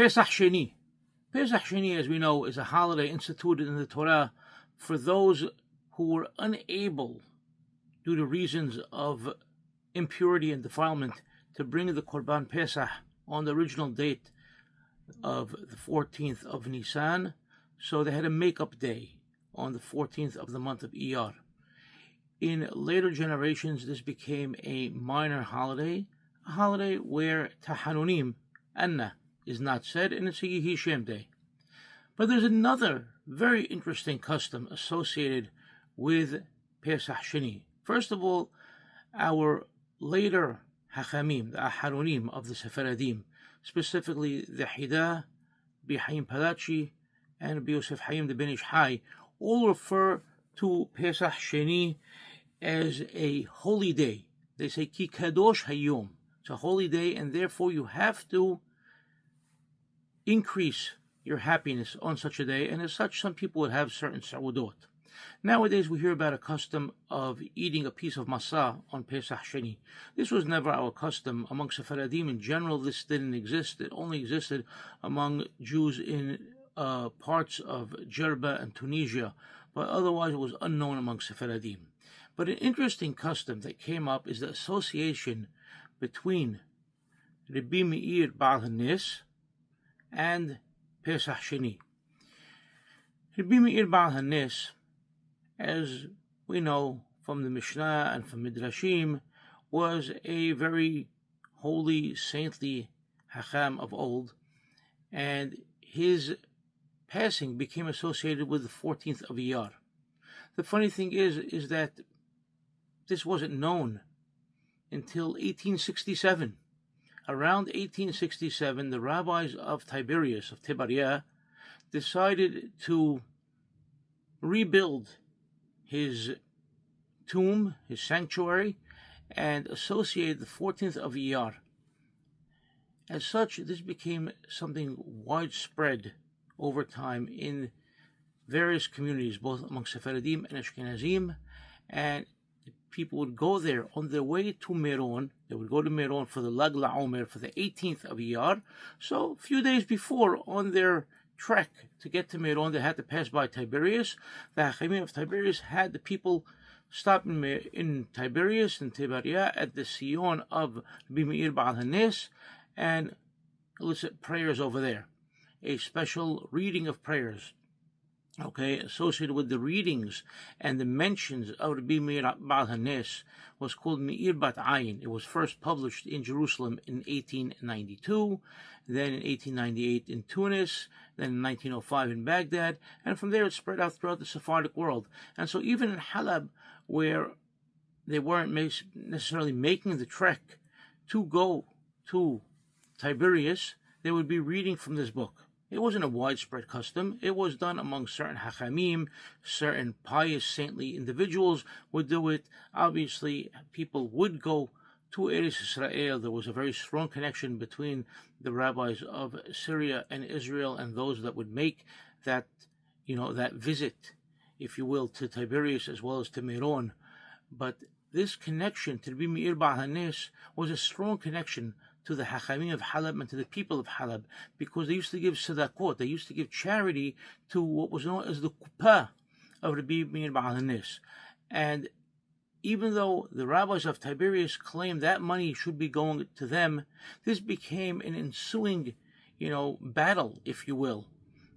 Pesach Sheni. Pesach Sheni, as we know, is a holiday instituted in the Torah for those who were unable, due to reasons of impurity and defilement, to bring the Korban Pesach on the original date of the 14th of Nisan, so they had a make-up day on the 14th of the month of Iyar. In later generations, this became a minor holiday, a holiday where Tahanunim, Anna, is not said, and it's a Yehi Shem day. But there's another very interesting custom associated with Pesach Sheni. First of all, our later Hachamim, the Aharonim of the Sephardim, specifically the Hida, B'Chaim Palachi, and B'Yosef Chaim the Ben Ish Hai, all refer to Pesach Sheni as a holy day. They say Ki Kadosh Hayom. It's a holy day, and therefore you have to increase your happiness on such a day, and as such, some people would have certain sa'udot. Nowadays, we hear about a custom of eating a piece of masa on Pesach Sheni. This was never our custom among Sephardim. In general, this didn't exist. It only existed among Jews in parts of Jerba and Tunisia, but otherwise it was unknown among Sephardim. But an interesting custom that came up is the association between Ribbi Meir Baal Hanes and Pesach Sheni. Ribbi Meir Baal Hanes, as we know from the Mishnah and from Midrashim, was a very holy, saintly Hacham of old, and his passing became associated with the 14th of Iyar. The funny thing is that this wasn't known until 1867. Around 1867, the rabbis of Tiberias, of Tiberia, decided to rebuild his tomb, his sanctuary, and associate the 14th of Iyar. As such, this became something widespread over time in various communities, both among Sephardim and Ashkenazim, and people would go there on their way to Meron. They would go to Meron for the Lag LaOmer, for the 18th of Iyar. So a few days before, on their trek to get to Meron, they had to pass by Tiberias. The Hachamim of Tiberias had the people stop in Tiberias and Tiberia at the Sion of Ribbi Meir Baal Hanes and elicit prayers over there. A special reading of prayers, associated with the readings and the mentions of Ribbi Meir Baal Hanes, was called Meir Bat Ayin. It was first published in Jerusalem in 1892, then in 1898 in Tunis, then in 1905 in Baghdad, and from there it spread out throughout the Sephardic world. And so even in Halab, where they weren't necessarily making the trek to go to Tiberias, they would be reading from this book. It wasn't a widespread custom. It was done among certain hachamim, certain pious, saintly individuals would do it. Obviously, people would go to Eretz Israel. There was a very strong connection between the rabbis of Syria and Israel and those that would make that, that visit, if you will, to Tiberias as well as to Meron. But this connection to Ribbi Meir Baal Hanes was a strong connection to the Hachamim of Halab and to the people of Halab, because they used to give tzedakot, they used to give charity to what was known as the Kuppah of Ribbi Meir Baal Hanes. And even though the rabbis of Tiberias claimed that money should be going to them, this became an ensuing, battle, if you will.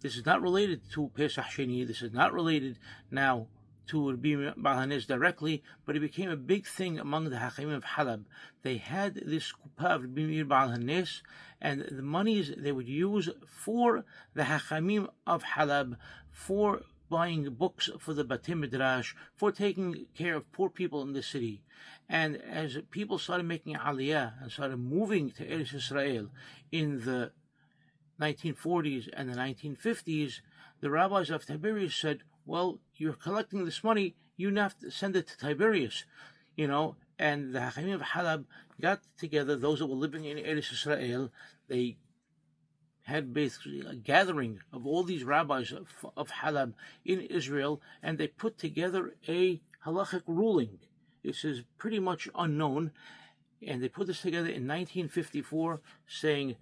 This is not related to Pesach Sheni, this is not related now to Ribbi Meir Baal Hanes directly, but it became a big thing among the Hachamim of Halab. They had this kuppah of Ribbi Meir Baal Hanes, and the monies they would use for the Hachamim of Halab, for buying books for the Batei Midrash, for taking care of poor people in the city. And as people started making Aliyah and started moving to Eretz Israel in the 1940s and the 1950s, the rabbis of Tiberias said, well, you're collecting this money, you have to send it to Tiberias, and the Hachamim of Halab got together, those that were living in Eretz Israel. They had basically a gathering of all these rabbis of Halab in Israel, and they put together a halachic ruling. This is pretty much unknown, and they put this together in 1954, saying,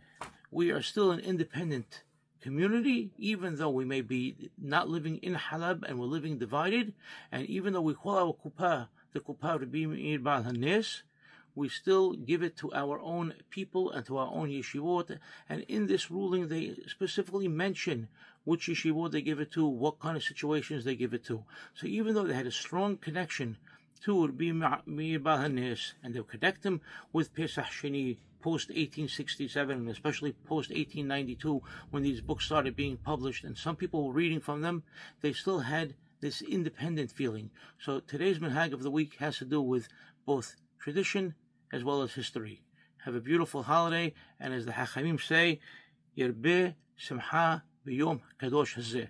we are still an independent community, even though we may be not living in Halab and we're living divided, and even though we call our kuppah the kuppah Ribbi Meir Baal Hanes, we still give it to our own people and to our own yeshivot. And in this ruling, they specifically mention which yeshivot they give it to, what kind of situations they give it to. So even though they had a strong connection to Ribbi Meir Baal Hanes, and they'll connect them with Pesah Sheni post 1867, and especially post 1892, when these books started being published, and some people were reading from them, they still had this independent feeling. So today's Minhag of the week has to do with both tradition as well as history. Have a beautiful holiday, and as the Hachamim say, Yerbeh Simcha B'Yom Kadosh Hazeh.